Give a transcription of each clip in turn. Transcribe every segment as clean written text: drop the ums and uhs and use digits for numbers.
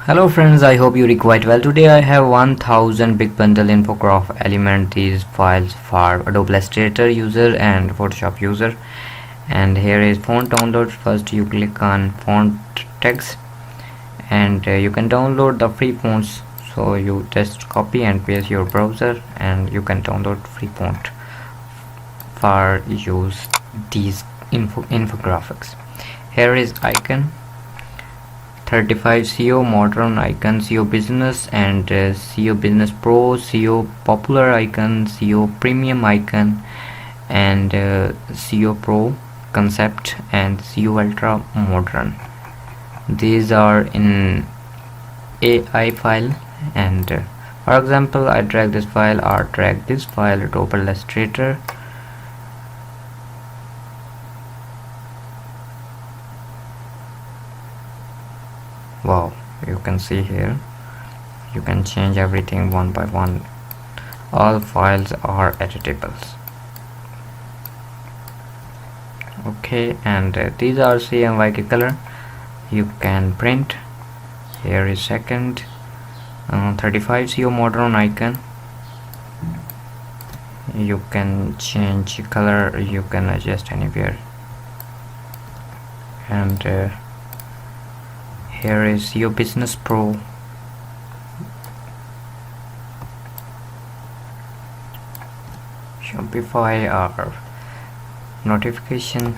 Hello friends, I hope you are quite well. Today I have 1000 big bundle infograph element these files for Adobe Illustrator user and Photoshop user. And here is font download. First you click on font text and you can download the free fonts. So you just copy and paste your browser and you can download free font for use these infographics. Here is icon 35 SEO modern icon, SEO business and SEO business pro, SEO popular icon, SEO premium icon and SEO pro concept and SEO ultra modern. These are in AI file and for example I drag this file or drag this file to Adobe Illustrator. Wow, you can see here you can change everything one by one. All files are editables. Okay, and these are CMYK color. You can print. Here is second 35 SEO modern icon. You can change color, you can adjust anywhere. And here is SEO business pro. Shopify or notification.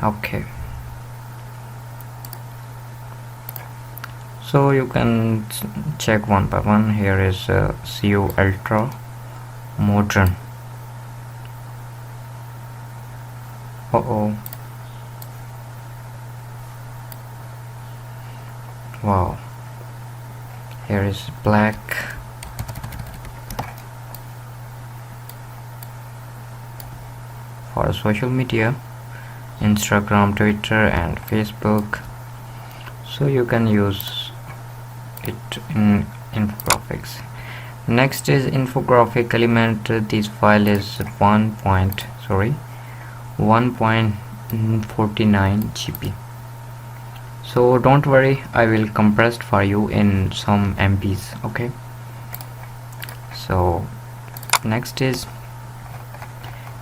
Okay, so you can check one by one. Here is SEO ultra modern. Wow, here is black. For social media, Instagram, Twitter and Facebook, so you can use it in infographics. Next is infographic element. This file is 1.49 GB. So don't worry, I will compress for you in some MBs. Okay, so next is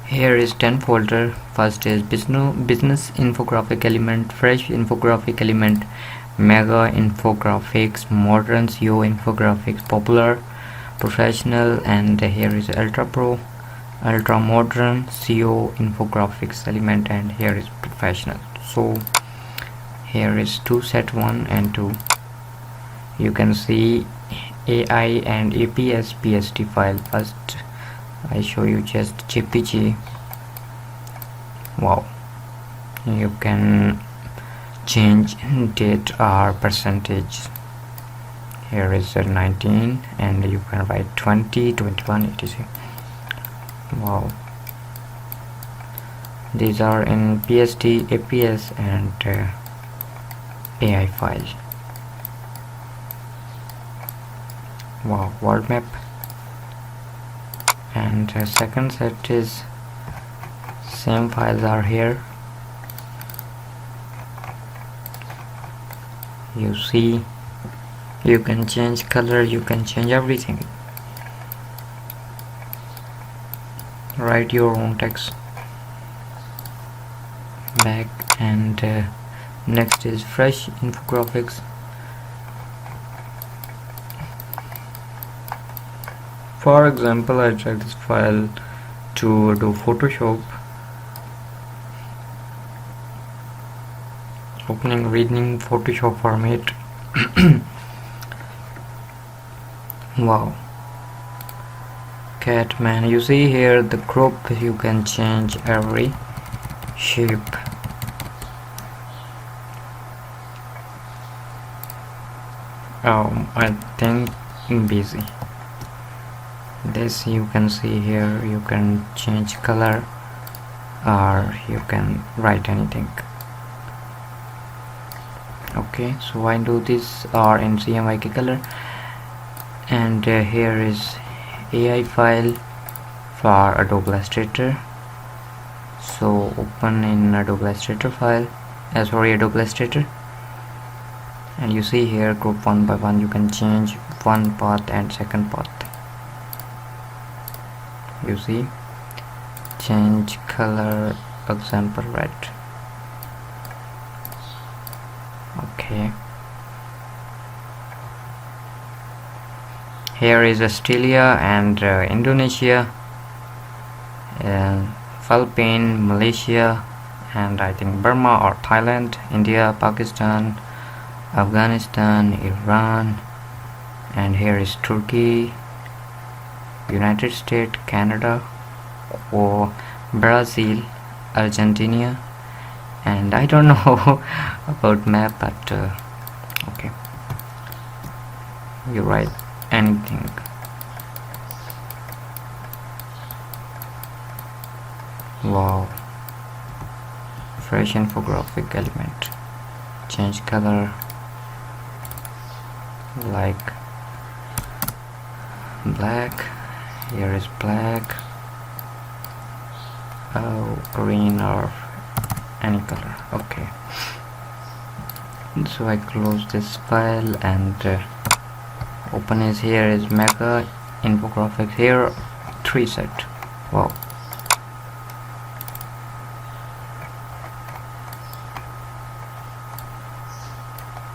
here is 10 folder. First is business infographic element, fresh infographic element, mega infographics, modern SEO infographics, popular, professional, and here is ultra pro, ultra modern, SEO infographics element, and here is professional. So here is two set 1 and 2. You can see AI and EPS PSD file. First I show you just JPG. Wow, you can change date or percentage. Here is 19 and you can write 20, 21, etc. Wow, these are in PSD, EPS and AI file. Wow, world map. And second set is same files are here. You see, you can change color, you can change everything. Write your own text. Back and next is fresh infographics. For example, I drag this file to do Photoshop. Opening, reading Photoshop format. Wow, Catman. You see here the crop, you can change every shape. I think busy. This you can see here, you can change color or you can write anything. Okay, so I do this or in CMYK color. And here is AI file for Adobe Illustrator. So open in Adobe Illustrator file, Adobe Illustrator. and you see here group one by one. You can change one path and second path. You see, change color, example red. Okay, here is Australia and Indonesia, Philippines, Malaysia, and I think Burma or Thailand, India, Pakistan, Afghanistan, Iran, and here is Turkey, United States, Canada, or Brazil, Argentina, and I don't know about map, but okay, you write anything. Wow, fresh infographic element. Change color like black. Here is black. Oh, green or any color. Okay, so I close this file and open is. Here is mega infographics. Here 3 set. Wow,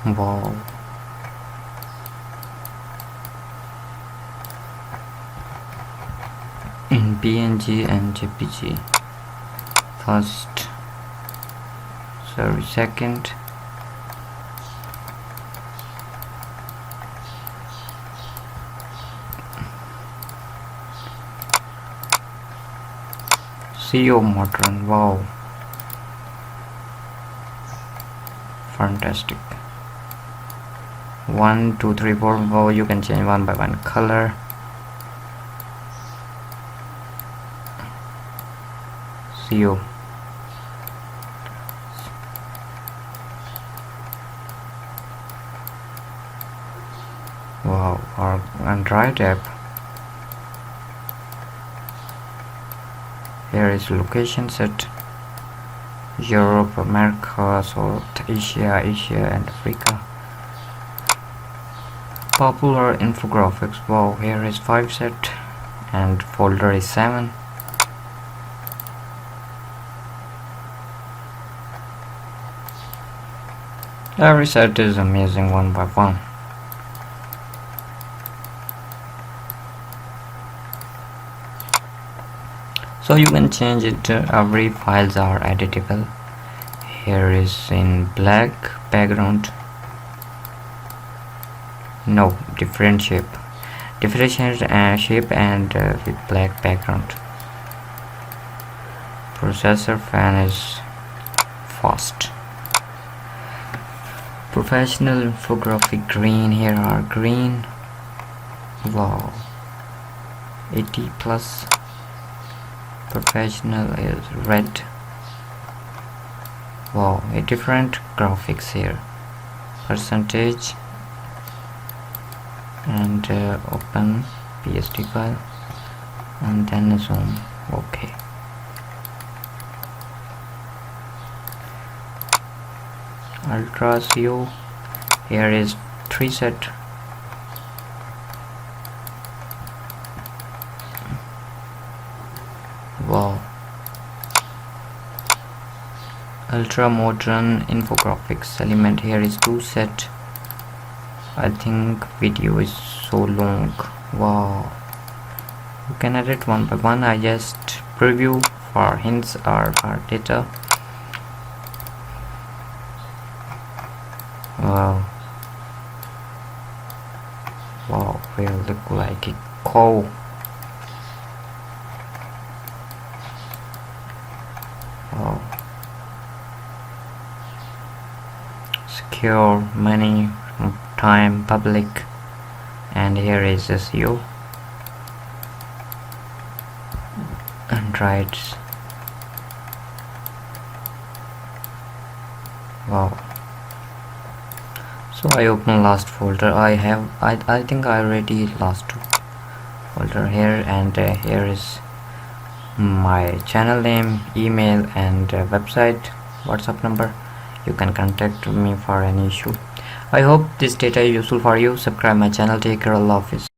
wow, in PNG and JPG. First, sorry, second, CO modern. Wow, fantastic. 1 2 3 4. Wow, you can change one by one color. CO. Wow, our Android app. Here is location set. Europe, America, South Asia, Asia and Africa. Popular infographics. Wow, here is 5 set and folder is 7. Every set is amazing one by one. So you can change it. Every files are editable. Here is in black background. No, different shape, shape and with black background. Processor fan is fast. Professional infographic green. Here are green. Wow, 80 plus. Professional is red. Wow, a different graphics here. Percentage and open PSD file and then zoom. Okay, ultra CO. Here is 3 set. Wow, ultra modern infographics element. Here is 2 set. I think video is so long. Wow, you can edit one by one. I just preview for hints or for data. Wow, wow, will look like a cow. Wow, secure, money, time, public, and here is SEO. Android. Wow. So I open last folder. I think I already last folder here, and here is my channel name, email, and website, WhatsApp number. You can contact me for any issue. I hope this data is useful for you. Subscribe my channel. Take care. Allah Hafiz.